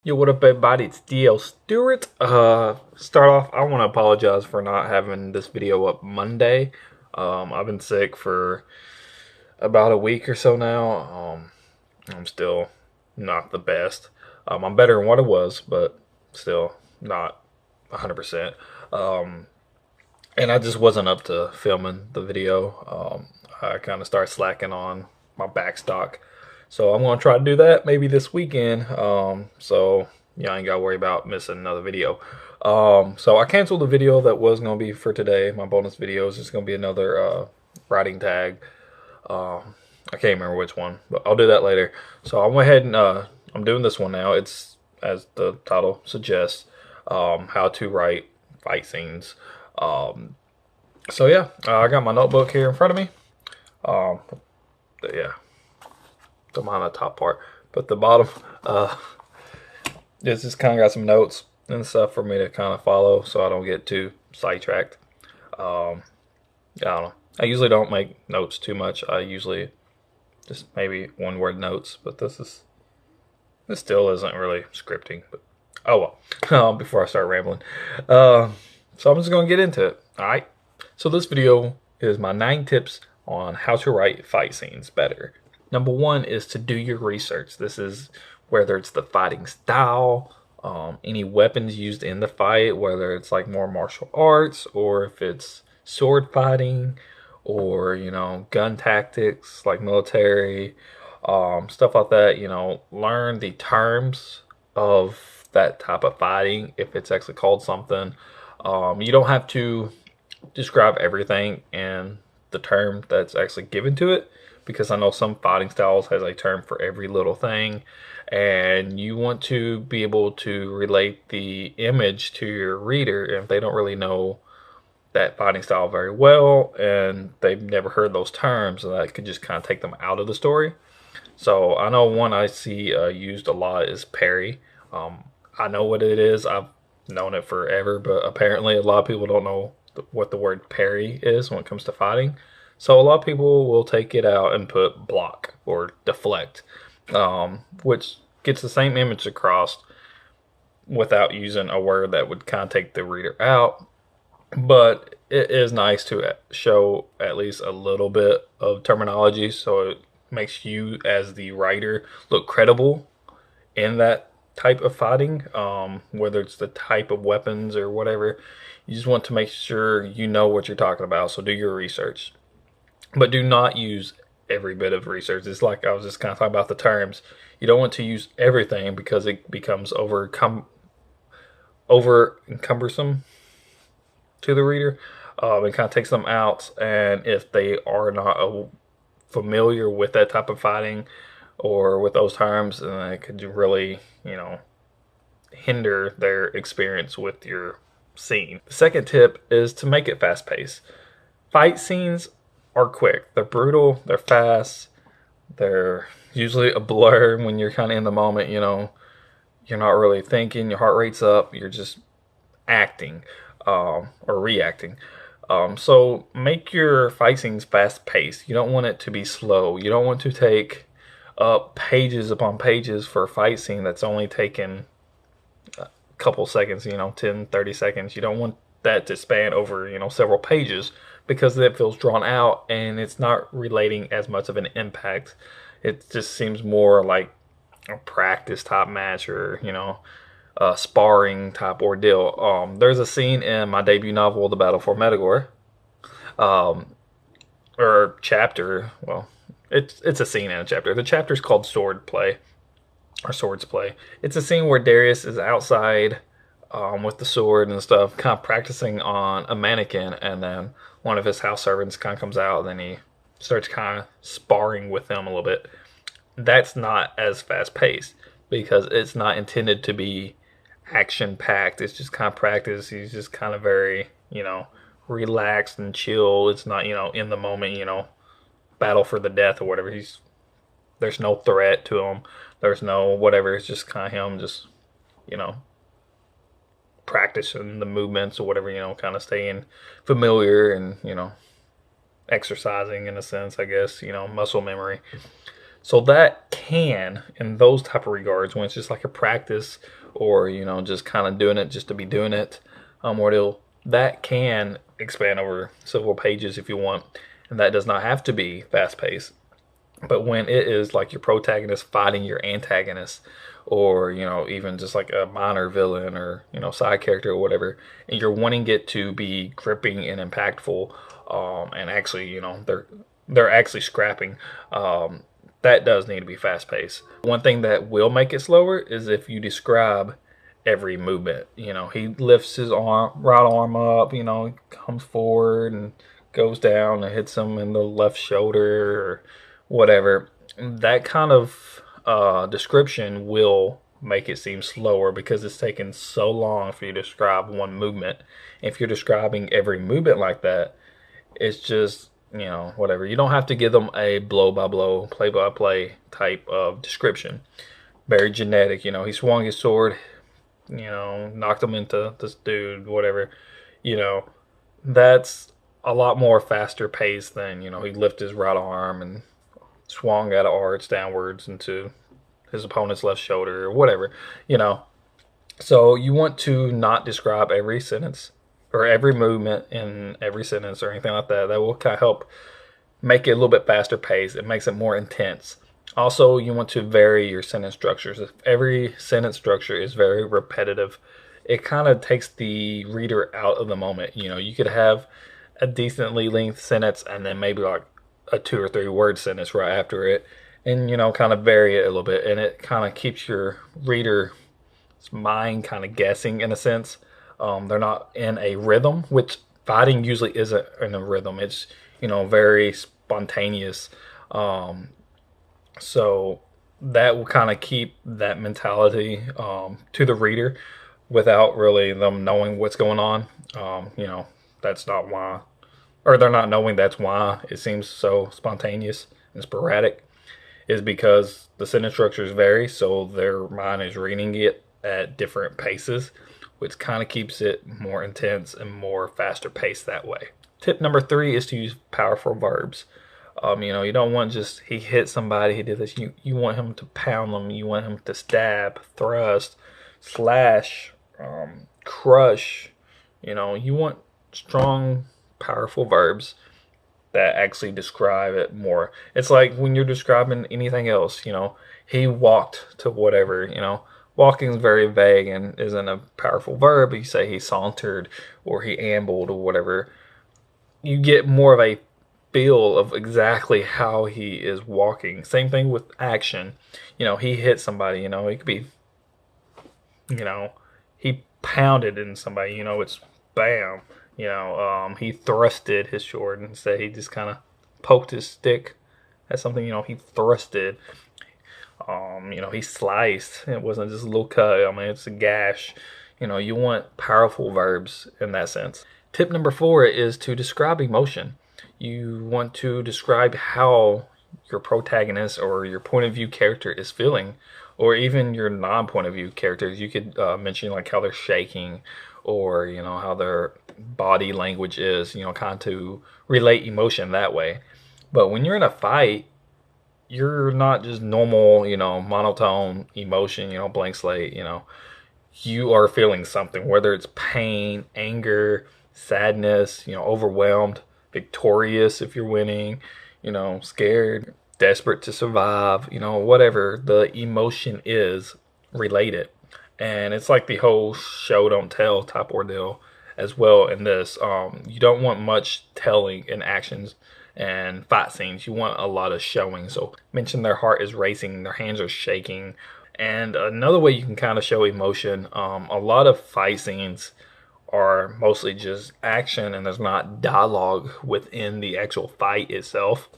Yo, what up, everybody? It's DL Stewart. Start off, I want to apologize for not having this video up Monday. I've been sick for about a week or so now. I'm still not the best. I'm better than what I was, but still not 100%. And I just wasn't up to filming the video. I kind of started slacking on my back stock. So I'm going to try to do that maybe this weekend. So I ain't got to worry about missing another video. So I canceled the video that was going to be for today. My bonus video is just going to be another writing tag. I can't remember which one, but I'll do that later. So I went ahead and I'm doing this one now. It's, as the title suggests, how to write fight scenes. So yeah, I got my notebook here in front of me. Yeah, don't mind the top part, but the bottom, it's just kind of got some notes and stuff for me to kind of follow, so I don't get too sidetracked. I don't know. I usually don't make notes too much. I usually just maybe one word notes, but this still isn't really scripting. But oh well. Before I start rambling, so I'm just gonna get into it. All right. So this video is my 9 tips on how to write fight scenes better. Number 1 is to do your research. This is whether it's the fighting style, any weapons used in the fight, whether it's like more martial arts or if it's sword fighting or, gun tactics like military, stuff like that. Learn the terms of that type of fighting if it's actually called something. You don't have to describe everything in the term that's actually given to it, because I know some fighting styles has a term for every little thing, and you want to be able to relate the image to your reader if they don't really know that fighting style very well and they've never heard those terms, and that could just kind of take them out of the story. So I know one I see used a lot is parry. I know what it is. I've known it forever, but apparently a lot of people don't know what the word parry is when it comes to fighting. So a lot of people will take it out and put block or deflect, which gets the same image across without using a word that would kind of take the reader out. But it is nice to show at least a little bit of terminology, so it makes you as the writer look credible in that type of fighting, whether it's the type of weapons or whatever. You just want to make sure you know what you're talking about, so do your research. But do not use every bit of research. It's like I was just kind of talking about the terms. You don't want to use everything because it becomes over cumbersome to the reader. It kind of takes them out, and if they are not familiar with that type of fighting or with those terms, then it could really, hinder their experience with your scene. The second tip is to make it fast paced. Fight scenes are quick. They're brutal. They're fast. They're usually a blur when you're kind of in the moment. You're not really thinking. Your heart rate's up. You're just acting or reacting. So make your fight scenes fast paced. You don't want it to be slow. You don't want to take up pages upon pages for a fight scene that's only taken a couple seconds, 10, 30 seconds. You don't want that to span over, several pages, because that feels drawn out and it's not relating as much of an impact. It just seems more like a practice type match or, sparring type ordeal. There's a scene in my debut novel, The Battle for METAGORE, or chapter. Well, it's a scene in a chapter. The chapter's called Sword Play, or Swords Play. It's a scene where Darius is outside with the sword and stuff, kind of practicing on a mannequin, and then one of his house servants kind of comes out, and then he starts kind of sparring with them a little bit. That's not as fast paced because it's not intended to be action packed. It's just kind of practice. He's just kind of very, relaxed and chill. It's not, in the moment, battle for the death or whatever. There's no threat to him. There's no whatever. It's just kind of him just, practicing the movements or whatever, kind of staying familiar and, exercising in a sense, I guess, muscle memory. So that can, in those type of regards, when it's just like a practice or, you know, just kind of doing it just to be doing it, that can expand over several pages if you want. And that does not have to be fast paced. But when it is like your protagonist fighting your antagonist, or, you know, even just like a minor villain or, you know, side character or whatever, and you're wanting it to be gripping and impactful, and actually, you know, they're actually scrapping, that does need to be fast paced. One thing that will make it slower is if you describe every movement. You know, he lifts his right arm up, you know, comes forward and goes down and hits him in the left shoulder or whatever. That kind of description will make it seem slower because it's taken so long for you to describe one movement. If you're describing every movement like that, it's just, you know, whatever. You don't have to give them a blow by blow, play by play type of description. Very genetic, you know, he swung his sword, you know, knocked him into this dude, whatever. You know, that's a lot more faster paced than, you know, he lifted his right arm and swung out of arch downwards into his opponent's left shoulder or whatever, you know. So you want to not describe every sentence or every movement in every sentence or anything like that. That will kind of help make it a little bit faster paced. It makes it more intense. Also, you want to vary your sentence structures. If every sentence structure is very repetitive, it kind of takes the reader out of the moment. You know, you could have a decently length sentence and then maybe like a 2 or 3 word sentence right after it, and, you know, kind of vary it a little bit, and it kind of keeps your reader's mind kind of guessing in a sense. They're not in a rhythm, which fighting usually isn't in a rhythm. It's, you know, very spontaneous. So that will kind of keep that mentality to the reader without really them knowing what's going on. You know, that's not why, or they're not knowing that's why it seems so spontaneous and sporadic, is because the sentence structures vary, so their mind is reading it at different paces, which kind of keeps it more intense and more faster paced that way. Tip number 3 is to use powerful verbs. You know, you don't want just he hit somebody, he did this. You want him to pound them. You want him to stab, thrust, slash, crush. You know, you want strong, powerful verbs that actually describe it more. It's like when you're describing anything else, you know, he walked to whatever, you know. Walking is very vague and isn't a powerful verb. You say he sauntered or he ambled or whatever. You get more of a feel of exactly how he is walking. Same thing with action. You know, he hit somebody, you know, it could be, you know, he pounded in somebody, you know, it's bam. You know, he thrusted his sword and said he just kind of poked his stick at something, you know, he thrusted. You know, he sliced. It wasn't just a little cut. I mean, it's a gash. You know, you want powerful verbs in that sense. Tip number 4 is to describe emotion. You want to describe how your protagonist or your point of view character is feeling, or even your non-point of view characters. You could mention like how they're shaking, or, you know, how their body language is, you know, kind of to relate emotion that way. But when you're in a fight, you're not just normal, you know, monotone emotion, you know, blank slate, you know. You are feeling something, whether it's pain, anger, sadness, you know, overwhelmed, victorious if you're winning, you know, scared, desperate to survive, you know, whatever the emotion is, relate it. And it's like the whole show don't tell type ordeal as well in this. You don't want much telling in actions and fight scenes. You want a lot of showing. So mention their heart is racing, their hands are shaking. And another way you can kind of show emotion, a lot of fight scenes are mostly just action and there's not dialogue within the actual fight itself.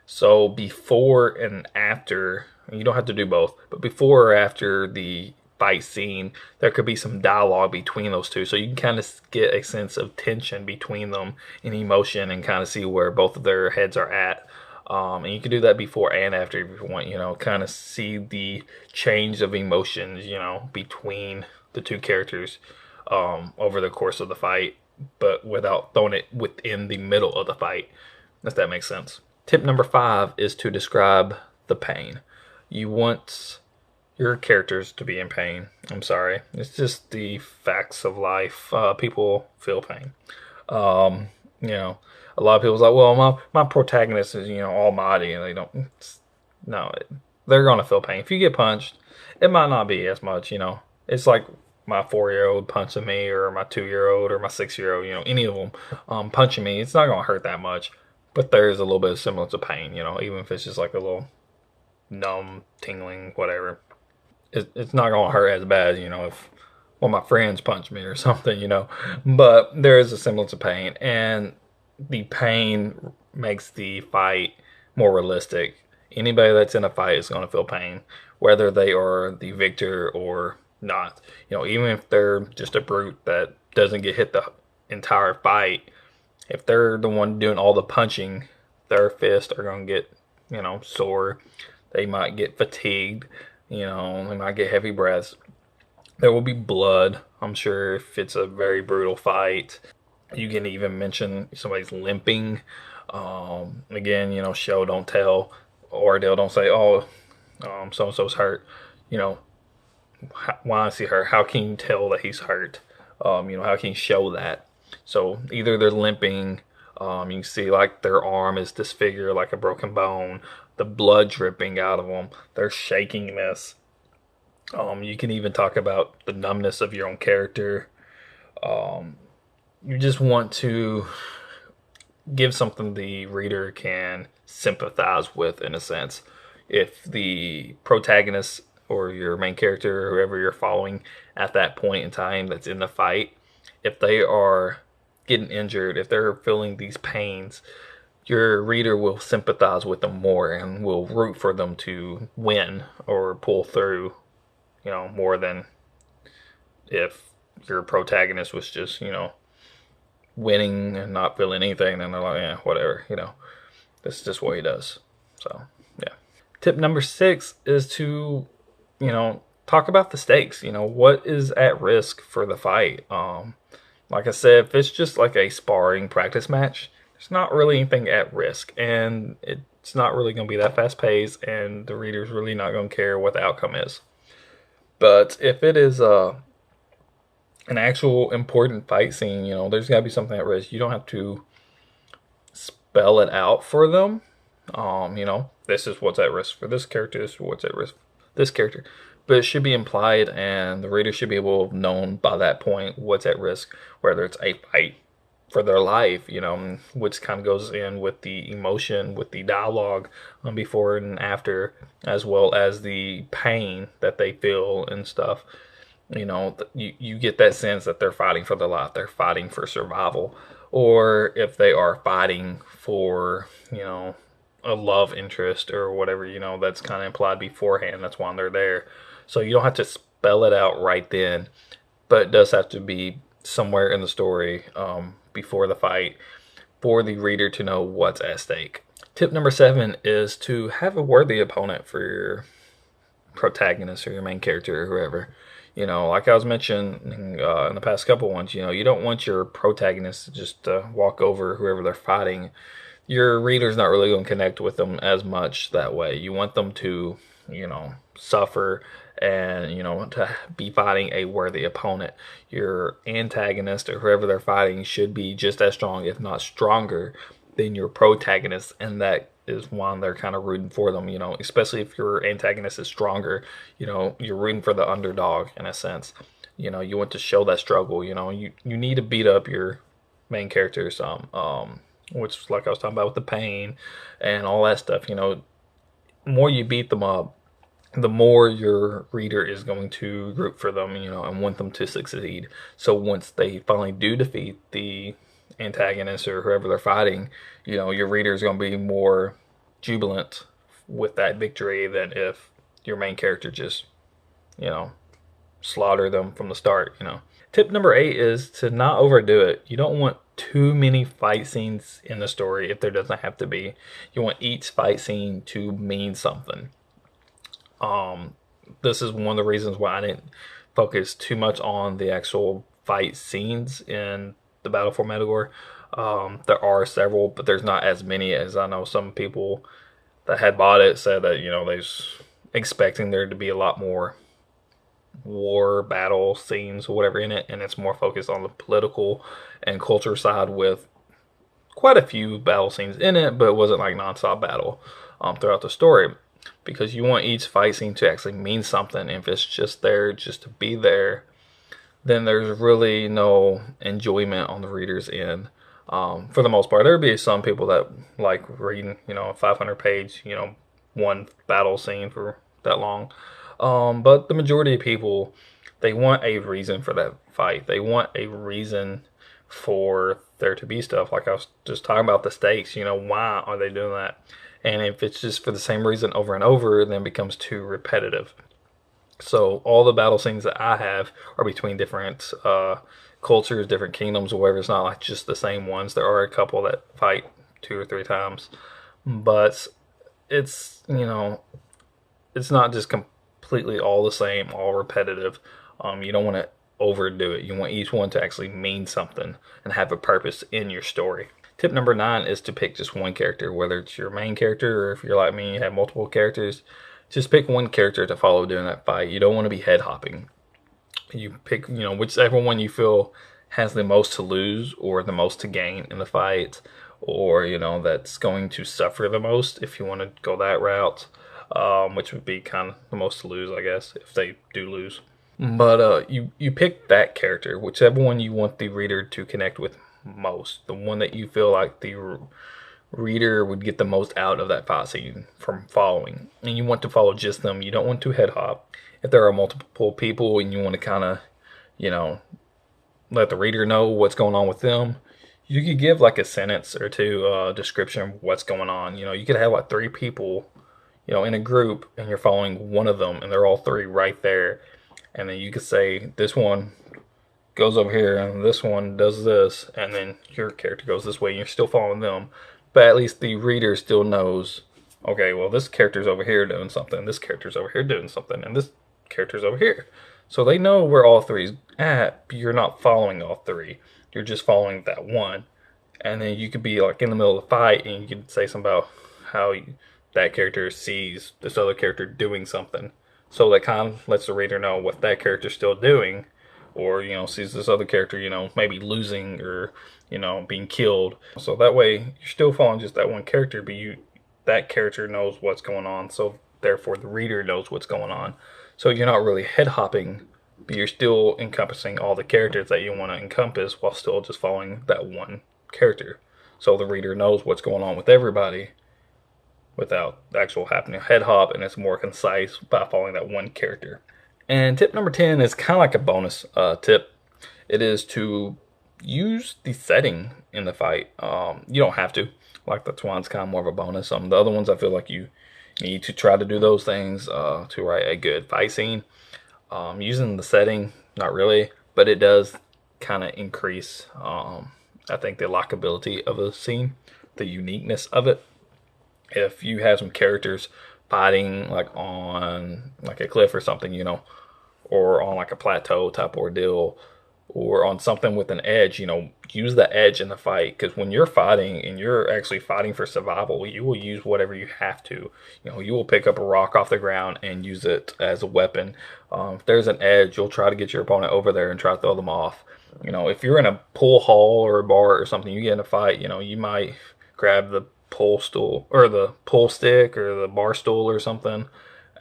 So before and after, you don't have to do both, but before or after the fight scene, there could be some dialogue between those two, so you can kind of get a sense of tension between them and emotion and kind of see where both of their heads are at. And you can do that before and after if you want, you know, kind of see the change of emotions, you know, between the two characters over the course of the fight, but without throwing it within the middle of the fight, if that makes sense. Tip number 5 is to describe the pain. You want your characters to be in pain. I'm sorry. It's just the facts of life. People feel pain. You know, a lot of people's like, well, my protagonist is, almighty, and they don't. No, they're gonna feel pain. If you get punched, it might not be as much. It's like my 4-year-old punching me, or my 2-year-old, or my 6-year-old. Any of them punching me. It's not gonna hurt that much, but there's a little bit of semblance of pain. Even if it's just like a little numb, tingling, whatever. It's not gonna hurt as bad, if one of my friends punch me or something, But there is a semblance of pain, and the pain makes the fight more realistic. Anybody that's in a fight is going to feel pain, whether they are the victor or not. Even if they're just a brute that doesn't get hit the entire fight, if they're the one doing all the punching, their fists are going to get, sore. They might get fatigued, they might get heavy breaths. There will be blood, I'm sure, if it's a very brutal fight. You can even mention somebody's limping. Again, show don't tell, or they'll don't say, oh, so and so's hurt. Why is he hurt? How can you tell that he's hurt? How can you show that? So either they're limping, you can see like their arm is disfigured, like a broken bone, the blood dripping out of them, their shakiness. You can even talk about the numbness of your own character. You just want to give something the reader can sympathize with, in a sense. If the protagonist or your main character, or whoever you're following at that point in time that's in the fight, if they are getting injured, if they're feeling these pains, your reader will sympathize with them more and will root for them to win or pull through, more than if your protagonist was just, winning and not feeling anything, then they're like, yeah, whatever, that's just what he does. So, yeah. Tip number 6 is to, talk about the stakes. What is at risk for the fight? Like I said, if it's just like a sparring practice match, there's not really anything at risk, and it's not really going to be that fast paced, and the reader's really not going to care what the outcome is. But if it is an actual important fight scene, there's got to be something at risk. You don't have to spell it out for them. This is what's at risk for this character. This is what's at risk for this character. But it should be implied, and the reader should be able to have known by that point what's at risk, whether it's a fight for their life, which kind of goes in with the emotion, with the dialogue before and after, as well as the pain that they feel and stuff. You get that sense that they're fighting for their life. They're fighting for survival. Or if they are fighting for, a love interest or whatever, that's kind of implied beforehand. That's why they're there. So you don't have to spell it out right then, but it does have to be somewhere in the story before the fight for the reader to know what's at stake. Tip number 7 is to have a worthy opponent for your protagonist or your main character or whoever. Like I was mentioning in the past couple ones, you don't want your protagonist to just walk over whoever they're fighting. Your reader's not really going to connect with them as much that way. You want them to, suffer and, to be fighting a worthy opponent. Your antagonist or whoever they're fighting should be just as strong, if not stronger, than your protagonist, and that is why they're kind of rooting for them, especially if your antagonist is stronger, you're rooting for the underdog in a sense. You want to show that struggle, you need to beat up your main character some, which, like I was talking about with the pain and all that stuff, the more you beat them up, the more your reader is going to root for them, and want them to succeed. So once they finally do defeat the antagonist or whoever they're fighting, your reader is going to be more jubilant with that victory than if your main character just, slaughter them from the start, Tip number 8 is to not overdo it. You don't want too many fight scenes in the story if there doesn't have to be. You want each fight scene to mean something. This is one of the reasons why I didn't focus too much on the actual fight scenes in the Battle for METAGORE. There are several, but there's not as many as I know some people that had bought it said that, you know, they was expecting there to be a lot more war battle scenes or whatever in it, and it's more focused on the political and culture side with quite a few battle scenes in it, but it wasn't like nonstop battle throughout the story, because you want each fight scene to actually mean something. If it's just there just to be there, then there's really no enjoyment on the reader's end. For the most part, there'd be some people that like reading, you know, a 500-page, you know, one battle scene for that long. But the majority of people, they want a reason for that fight. They want a reason for there to be stuff. Like I was just talking about the stakes, you know, why are they doing that? And if it's just for the same reason over and over, then it becomes too repetitive. So all the battle scenes that I have are between different cultures, different kingdoms, or whatever. It's not like just the same ones. There are a couple that fight 2 or 3 times, but it's, you know, it's not just completely all the same, all repetitive. You don't want to overdo it. You want each one to actually mean something and have a purpose in your story. Tip number 9 is to pick just one character, whether it's your main character or if you're like me, you have multiple characters. Just pick one character to follow during that fight. You don't want to be head hopping. You pick, you know, whichever one you feel has the most to lose or the most to gain in the fight, or, you know, that's going to suffer the most if you want to go that route, which would be kind of the most to lose, I guess, if they do lose. But you pick that character, whichever one you want the reader to connect with most, the one that you feel like the reader would get the most out of that fight scene from following. And you want to follow just them. You don't want to head hop. If there are multiple people and you want to kind of, you know, let the reader know what's going on with them, you could give like a sentence or two description of what's going on. You know, you could have like 3 people, you know, in a group, and you're following one of them, and they're all 3 right there. And then you could say, this one goes over here, and this one does this, and then your character goes this way, and you're still following them. But at least the reader still knows, okay, well, this character's over here doing something, this character's over here doing something, and this character's over here. So they know where all 3's at, but you're not following all 3. You're just following that one. And then you could be like in the middle of the fight, and you could say something about how that character sees this other character doing something. So that kind of lets the reader know what that character's still doing, or, you know, sees this other character, you know, maybe losing or, you know, being killed. So that way you're still following just that one character, but that character knows what's going on. So therefore the reader knows what's going on. So you're not really head hopping, but you're still encompassing all the characters that you want to encompass while still just following that one character. So the reader knows what's going on with everybody without the actual happening head hop, and it's more concise by following that one character. And tip number 10 is kind of like a bonus tip. It is to use the setting in the fight. You don't have to. Like, that's why it's kind of more of a bonus. The other ones, I feel like you need to try to do those things to write a good fight scene. Using the setting, not really, but it does kind of increase, I think, the lockability of a scene, the uniqueness of it. If you have some characters fighting like on like a cliff or something, you know, or on like a plateau type ordeal, or on something with an edge, you know, use the edge in the fight. Because when you're fighting and you're actually fighting for survival, you will use whatever you have to. You know, you will pick up a rock off the ground and use it as a weapon. If there's an edge, you'll try to get your opponent over there and try to throw them off. You know, if you're in a pool hall or a bar or something, you get in a fight, you know, you might grab the pull stool or the pull stick or the bar stool or something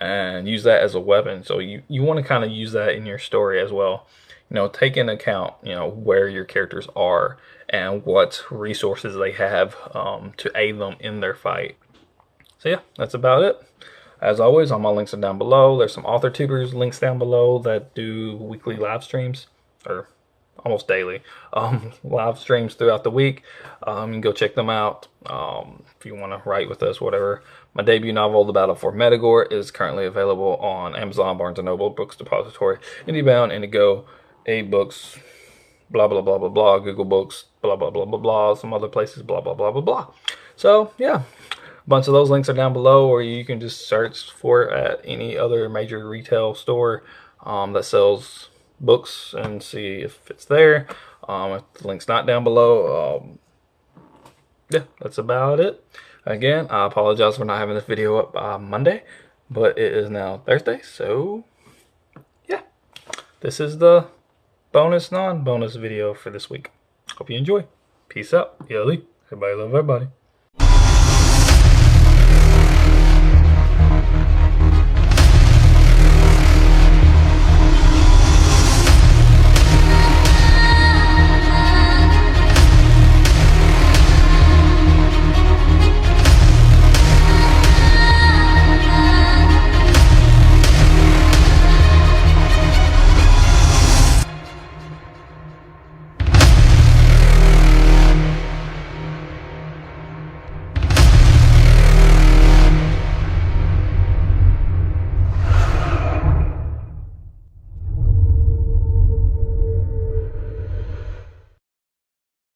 and use that as a weapon. So you want to kind of use that in your story as well. You know, take into account, you know, where your characters are and what resources they have to aid them in their fight. So yeah, that's about it. As always, all my links are down below. There's some author tubers links down below that do weekly live streams, or almost daily live streams throughout the week. You can go check them out if you want to write with us, whatever. My debut novel, The Battle for METAGORE, is currently available on Amazon, Barnes & Noble, Books Depository, IndieBound, Indigo, A-Books, blah, blah, blah, blah, blah, Google Books, blah, blah, blah, blah, blah, some other places, blah, blah, blah, blah, blah. So, yeah, a bunch of those links are down below, or you can just search for it at any other major retail store that sells books and see if it's there. If the link's not down below, yeah, that's about it. Again, I apologize for not having this video up by Monday, but it is now Thursday, so yeah. This is the bonus non-bonus video for this week. Hope you enjoy. Peace out. Yelly. Everybody love everybody.